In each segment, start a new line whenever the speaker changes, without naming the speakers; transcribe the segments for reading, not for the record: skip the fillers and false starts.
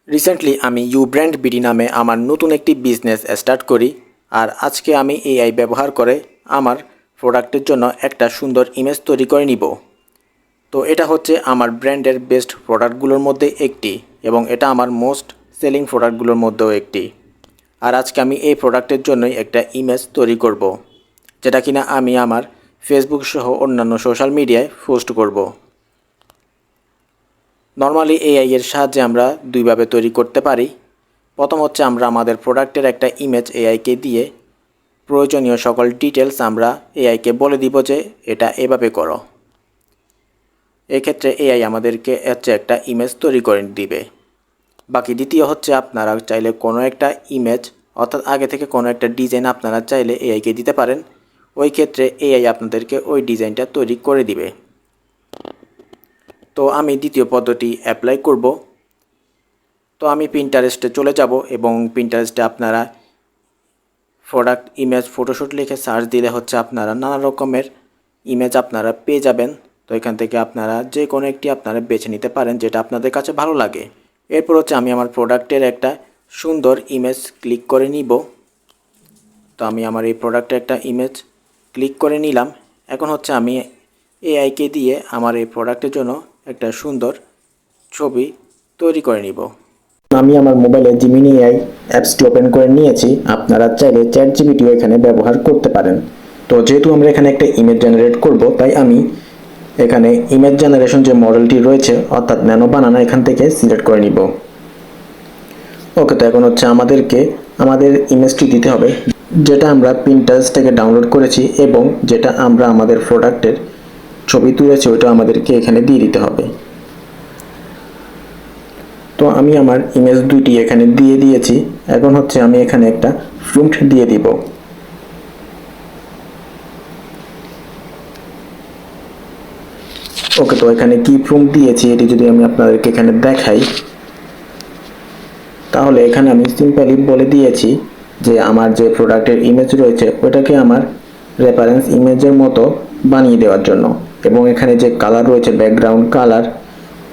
Recently আমি you brand BD নামে আমার নতুন একটি বিজনেস স্টার্ট করি। আর আজকে আমি এআই ব্যবহার করে আমার প্রোডাক্টের জন্য একটা সুন্দর ইমেজ তৈরি করে নিব। তো এটা হচ্ছে আমার ব্র্যান্ডের বেস্ট প্রোডাক্টগুলোর মধ্যে একটি এবং এটা আমার মোস্ট সেলিং প্রোডাক্টগুলোর মধ্যেও একটি। আর আজকে আমি এই প্রোডাক্টের জন্যই একটা ইমেজ তৈরি করব, যেটা কিনা আমি আমার ফেসবুক সহ অন্যান্য সোশ্যাল মিডিয়ায় পোস্ট করব। নর্মালি এআই এর সাহায্যে আমরা দুইভাবে তৈরি করতে পারি। প্রথম হচ্ছে আমরা আমাদের প্রোডাক্টের একটা ইমেজ এআইকে দিয়ে প্রয়োজনীয় সকল ডিটেলস আমরা এআইকে বলে দিব যে এটা এভাবে করো। এক্ষেত্রে এআই আমাদেরকে একটা ইমেজ তৈরি করে দিবে। বাকি দ্বিতীয় হচ্ছে আপনারা চাইলে কোনো একটা ইমেজ অর্থাৎ আগে থেকে কোনো একটা ডিজাইন আপনারা চাইলে এআইকে দিতে পারেন। ওই ক্ষেত্রে এআই আপনাদেরকে ওই ডিজাইনটা তৈরি করে দিবে। তো আমি দ্বিতীয় পদ্ধতি অ্যাপ্লাই করব। তো আমি পিন্টারেস্টে চলে যাব এবং পিন্টারেস্টে আপনারা প্রোডাক্ট ইমেজ ফটোশ্যুট লিখে সার্চ দিলে হচ্ছে আপনারা নানা রকমের ইমেজ আপনারা পেয়ে যাবেন। তো এখান থেকে আপনারা যে কোনো একটি আপনারা বেছে নিতে পারেন যেটা আপনাদের কাছে ভালো লাগে। এরপর হচ্ছে আমি আমার প্রোডাক্টের একটা সুন্দর ইমেজ ক্লিক করে নিব। তো আমি আমার এই প্রোডাক্টের একটা ইমেজ ক্লিক করে নিলাম। এখন হচ্ছে আমি এআইকে দিয়ে আমার এই প্রোডাক্টের জন্য একটা সুন্দর ছবি তৈরি করে নিব। আমি আমার মোবাইলে জিমিনি এআই অ্যাপসটি ওপেন করে নিয়েছি। আপনারা চাইলে চ্যাটজিপিটিও এখানে ব্যবহার করতে পারেন। তো যেহেতু আমরা এখানে একটা ইমেজ জেনারেট করব, তাই আমি এখানে ইমেজ জেনারেশন যে মডেলটি রয়েছে অর্থাৎ ন্যানো বানানা এখান থেকে সিলেক্ট করে নিব। ওকে, তো এখন হচ্ছে আমাদেরকে আমাদের ইমেজটি দিতে হবে যেটা আমরা পিন্টারেস্ট থেকে ডাউনলোড করেছি এবং যেটা আমরা আমাদের প্রোডাক্টের ছবি তুলেছি ওটা আমাদেরকে এখানে দিয়ে দিতে হবে। তো আমি আমার ইমেজ দুইটি এখানে দিয়ে দিয়েছি। এখন হচ্ছে আমি এখানে একটা প্রম্পট দিয়ে দিব। ওকে, তো এখানে কি প্রম্পট দিয়েছি এটি যদি আমি আপনাদেরকে এখানে দেখাই, তাহলে এখানে আমি সিম্পলি বলে দিয়েছি যে আমার যে প্রোডাক্টের ইমেজ রয়েছে ওটাকে আমার রেফারেন্স ইমেজের মতো বানিয়ে দেওয়ার জন্য, এবং এখানে যে কালার রয়েছে ব্যাকগ্রাউন্ড কালার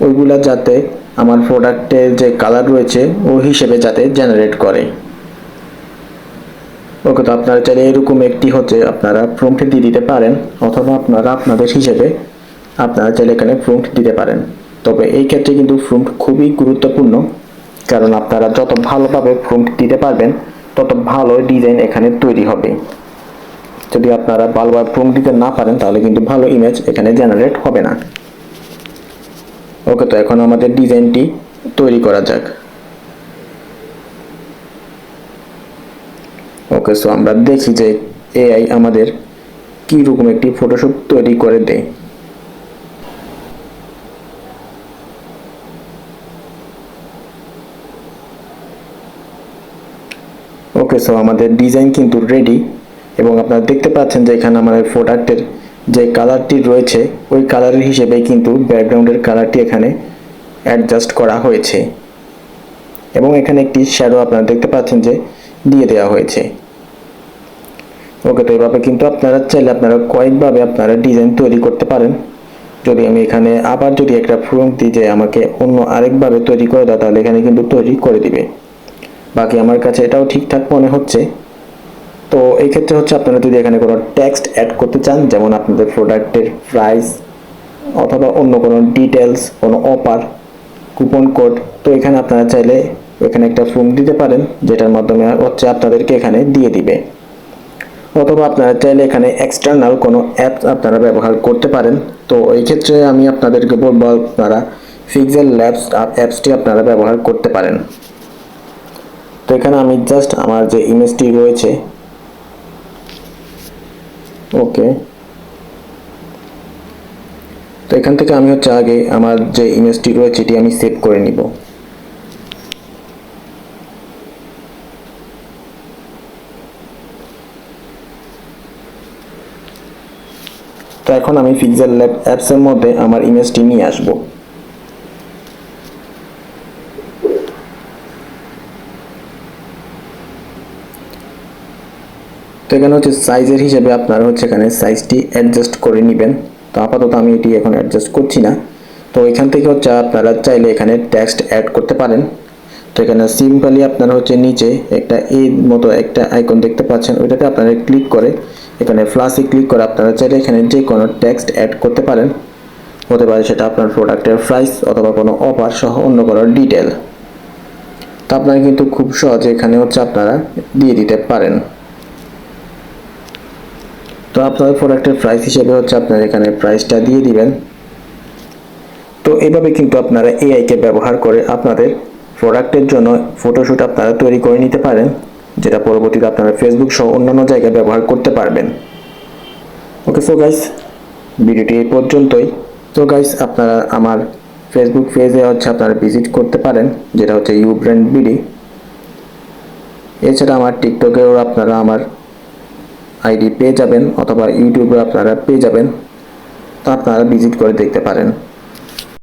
ওইগুলা যাতে আমার প্রোডাক্টের যে কালার রয়েছে ওই হিসেবে যাতে জেনারেট করে। ওকে, তো আপনারা চাইলে এরকম একটি হচ্ছে আপনারা প্রম্পট দিয়ে দিতে পারেন, অথবা আপনারা আপনাদের হিসেবে আপনারা চাইলে এখানে প্রম্পট দিতে পারেন। তবে এই ক্ষেত্রে কিন্তু প্রম্পট খুবই গুরুত্বপূর্ণ, কারণ আপনারা যত ভালোভাবে প্রম্পট দিতে পারবেন তত ভালো ডিজাইন এখানে তৈরি হবে। যদি আপনারা ভালোভাবে প্রম্পট দিতে না পারেন তাহলে কিন্তু ভালো ইমেজ এখানে জেনারেট হবে না। ওকে, তো এখন আমাদের ডিজাইনটি তৈরি করা যাক। ওকে, সো আমরা দেখি যে এআই আমাদের কি রকম একটি ফটোশুট তৈরি করে দেয়। ওকে, সো আমাদের ডিজাইন কিন্তু রেডি এবং আপনারা দেখতে পাচ্ছেন যে এখানে আমাদের প্রোডাক্টের যে কালারটি রয়েছে ওই কালারের হিসেবে কিন্তু ব্যাকগ্রাউন্ডের কালারটি এখানে অ্যাডজাস্ট করা হয়েছে এবং এখানে একটি শ্যাডো আপনারা দেখতে পাচ্ছেন যে দিয়ে দেওয়া হয়েছে। ওকে, তো এইভাবে কিন্তু আপনারা চাইলে আপনারা কয়েকভাবে আপনারা ডিজাইন তৈরি করতে পারেন। যদি আমি এখানে আবার যদি একটা প্রম্পট দিই যে আমাকে অন্য আরেকভাবে তৈরি করে দাও, তাহলে এখানে কিন্তু তৈরি করে দিবে। বাকি আমার কাছে এটাও ঠিকঠাক মনে হচ্ছে। তো এই ক্ষেত্রে হচ্ছে আপনারা যদি এখানে কোনো টেক্সট অ্যাড করতে চান, যেমন আপনাদের প্রোডাক্টের প্রাইস অথবা অন্য কোনো ডিটেলস, কোনো অফার, কুপন কোড, তো এখানে আপনারা চাইলে এখানে একটা প্রম্পট দিতে পারেন যেটার মাধ্যমে হচ্ছে আপনাদেরকে এখানে দিয়ে দিবে। অথবা আপনারা চাইলে এখানে এক্সটার্নাল কোনো অ্যাপস আপনারা ব্যবহার করতে পারেন। তো এই ক্ষেত্রে আমি আপনাদেরকে বলবো আপনারা পিক্সেল ল্যাবস অ্যাপসটি আপনারা ব্যবহার করতে পারেন। তো এখানে আমি জাস্ট আমার যে ইমেজটি রয়েছে, ওকে, তো এখান থেকে আমি হচ্ছে আগে আমার যে ইমেজটি রয়েছে এটি আমি সেভ করে নিব। তো এখন আমি পিক্সেল ল্যাব অ্যাপসের মধ্যে আমার ইমেজটি নিয়ে আসব। তো এখানে হচ্ছে সাইজের হিসেবে আপনারা হচ্ছে এখানে সাইজটি অ্যাডজাস্ট করে নেবেন। তো আপাতত আমি এটি এখন অ্যাডজাস্ট করছি না। তো এখান থেকে হচ্ছে আপনারা চাইলে এখানে টেক্সট অ্যাড করতে পারেন। তো এখানে সিম্পলি আপনারা হচ্ছে নিচে একটা মতো একটা আইকন দেখতে পাচ্ছেন, ওইটাতে আপনারা ক্লিক করে এখানে প্লাসে ক্লিক করে আপনারা চাইলে এখানে যে কোনো টেক্সট অ্যাড করতে পারেন। হতে পারে সেটা আপনার প্রোডাক্টের প্রাইস অথবা কোনো অফার সহ অন্য কোনো ডিটেল। তো আপনারা কিন্তু খুব সহজে এখানে হচ্ছে আপনারা দিয়ে দিতে পারেন। তো আপনাদের প্রোডাক্টের প্রাইস হিসেবে হচ্ছে আপনারা এখানে প্রাইসটা দিয়ে দিবেন। তো এইভাবে কিন্তু আপনারা এআইকে ব্যবহার করে আপনাদের প্রোডাক্টের জন্য ফটোশ্যুট আপনারা তৈরি করে নিতে পারেন, যেটা পরবর্তীতে আপনারা ফেসবুক সহ অন্যান্য জায়গায় ব্যবহার করতে পারবেন। ওকে সো গাইস, ভিডিওটি এই পর্যন্তই। তো গাইস, আপনারা আমার ফেসবুক পেজে হচ্ছে আপনারা ভিজিট করতে পারেন, যেটা হচ্ছে ইউ ব্র্যান্ড বিডি। এছাড়া আমার টিকটকেও আপনারা আমার আইডি পেয়ে যাবেন অথবা ইউটিউবে আপনারা পেয়ে যাবেন। তো আপনারা ভিজিট করে দেখতে পারেন।